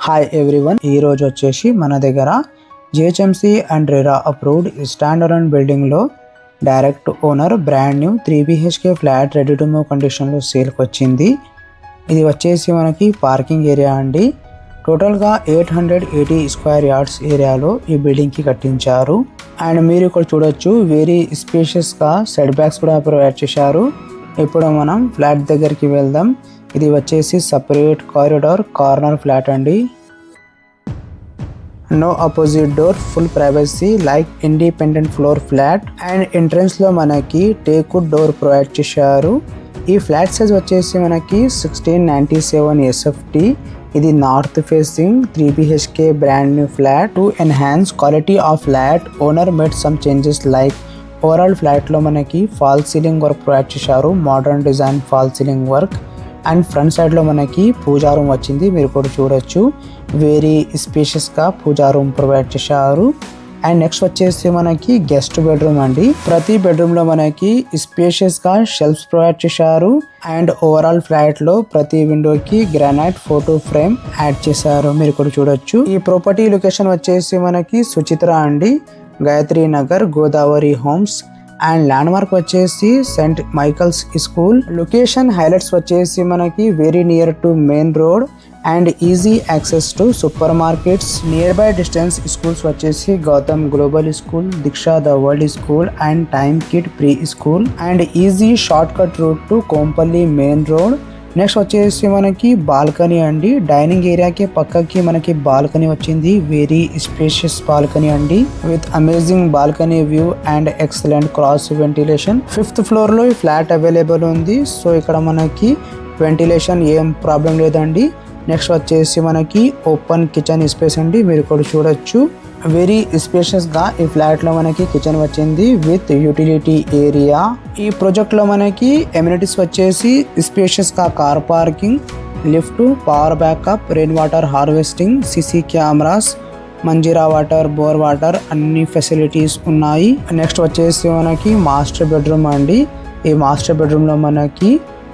Hi everyone, ఈ రోజు వచ్చేసి మన దగ్గర GHMC and RERA approved standard and బిల్డింగ్లో direct owner brand new 3 BHK flat ready to move కండిషన్లో సేల్కి వచ్చింది. ఇది వచ్చేసి మనకి పార్కింగ్ ఏరియా అండి. టోటల్గా 880 స్క్వేర్ యార్డ్స్ ఏరియాలో ఈ బిల్డింగ్కి కట్టించారు. అండ్ మీరు ఇక్కడ చూడొచ్చు, వెరీ స్పేషియస్గా సెట్ బ్యాక్స్ కూడా ప్రొవైడ్ చేశారు. ఇప్పుడు మనం ఫ్లాట్ దగ్గరికి వెళ్దాం. ఇది వచ్చేసి సపరేట్ కారిడార్ కార్నర్ ఫ్లాట్ అండి. No opposite door, full privacy like independent floor flat. And entrance లో మనకి టేక్వుడ్ డోర్ ప్రొవైడ్ చేశారు. ఈ ఫ్లాట్ సైజ్ వచ్చేసి మనకి 1697 SFT. ఇది north facing 3 BHK brand new flat. To enhance quality of flat owner made some changes like overall flat లో మనకి fall ceiling work provide చేశారు, modern design fall ceiling work. And front సైడ్లో మనకి పూజా room వచ్చింది, మీరు కూడా చూడొచ్చు. వెరీ స్పేషియస్గా పూజా రూమ్ ప్రొవైడ్ చేశారు. అండ్ నెక్స్ట్ వచ్చేసి మనకి గెస్ట్ బెడ్రూమ్ అండి. ప్రతి బెడ్రూమ్లో మనకి స్పేషియస్గా షెల్ఫ్స్ ప్రొవైడ్ చేశారు. అండ్ ఓవరాల్ ఫ్లాట్లో ప్రతి విండోకి గ్రానైట్ ఫోటో ఫ్రేమ్ యాడ్ చేశారు, మీరు కూడా చూడొచ్చు. ఈ ప్రాపర్టీ లొకేషన్ వచ్చేసి మనకి సుచిత్ర అండి, Gayatri Nagar, Godavari homes. And landmark వచ్చేసి saint Michael's school. Location highlights వచ్చేసి మనకి very near to main road and easy access to super markets. Nearby distance schools వచ్చేసి Gautam global school, Diksha the world school and time kid pre school. And easy shortcut route to Kompally main road. Next వచ్చేసి మనకి balcony అండి. Dining ఏరియాకి పక్కకి మనకి balcony వచ్చింది, very spacious balcony అండి with amazing balcony view and excellent cross ventilation. 5th floor లో ఈ ఫ్లాట్ అవైలబుల్ ఉంది. సో ఇక్కడ మనకి వెంటిలేషన్ ఏం ప్రాబ్లం లేదండి. నెక్స్ట్ వచ్చేసి మనకి ఓపెన్ కిచెన్ స్పేస్ అండి, మీరు కూడా చూడొచ్చు. వెరీ స్పేషియస్ గా ఈ ఫ్లాట్ లో మనకి కిచెన్ వచ్చింది విత్ యూటిలిటీ ఏరియా. ఈ ప్రాజెక్ట్ లో మనకి ఎమ్యూనిటీస్ వచ్చేసి స్పేషియస్ గా car parking, lift, power backup, rain water harvesting, CC cameras, Manjeera water, bore water అన్ని ఫెసిలిటీస్ ఉన్నాయి. నెక్స్ట్ వచ్చేసి మనకి మాస్టర్ బెడ్రూమ్ అండి. ఈ మాస్టర్ బెడ్రూమ్ లో మనకి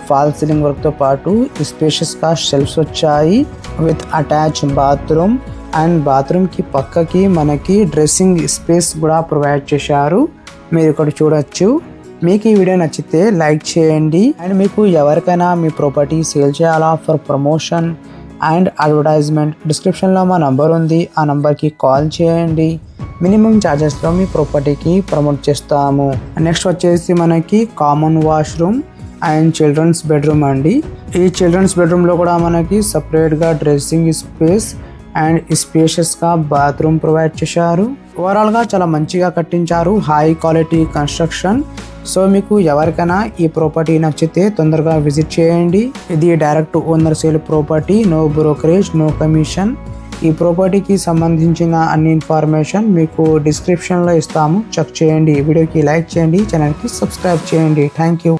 ఫాల్ సీలింగ్ వర్క్ తో పాటు స్పేషియస్ గా షెల్ఫ్స్ వచ్చాయి with attach bathroom. And bathroom కి పక్కకి మనకి డ్రెస్సింగ్ స్పేస్ కూడా ప్రొవైడ్ చేశారు, మీరు ఇక్కడ చూడొచ్చు. మీకు ఈ వీడియో నచ్చితే లైక్ చేయండి. అండ్ మీకు ఎవరికైనా మీ ప్రాపర్టీ సేల్ చేయాలా ఫర్ ప్రమోషన్ అండ్ అడ్వర్టైజ్మెంట్, డిస్క్రిప్షన్లో మా నంబర్ ఉంది, ఆ నంబర్కి కాల్ చేయండి. మినిమం ఛార్జెస్లో మీ ప్రాపర్టీకి ప్రమోట్ చేస్తాము. నెక్స్ట్ వచ్చేసి మనకి common washroom and childrens bedroom అండి. ఈ చిల్డ్రన్స్ బెడ్రూమ్లో కూడా మనకి సపరేట్గా డ్రెస్సింగ్ స్పేస్ అండ్ స్పేషియస్గా బాత్రూమ్ ప్రొవైడ్ చేశారు. ఓవరాల్గా చాలా మంచిగా కట్టించారు, హై క్వాలిటీ కన్స్ట్రక్షన్. సో మీకు ఎవరికైనా ఈ ప్రాపర్టీ నచ్చితే తొందరగా విజిట్ చేయండి. ఇది direct owner sale property, no brokerage, no commission. ఈ ప్రాపర్టీకి సంబంధించిన అన్ని ఇన్ఫర్మేషన్ మీకు డిస్క్రిప్షన్లో ఇస్తాము, చెక్ చేయండి. వీడియోకి లైక్ చేయండి, ఛానల్కి సబ్స్క్రైబ్ చేయండి. Thank you.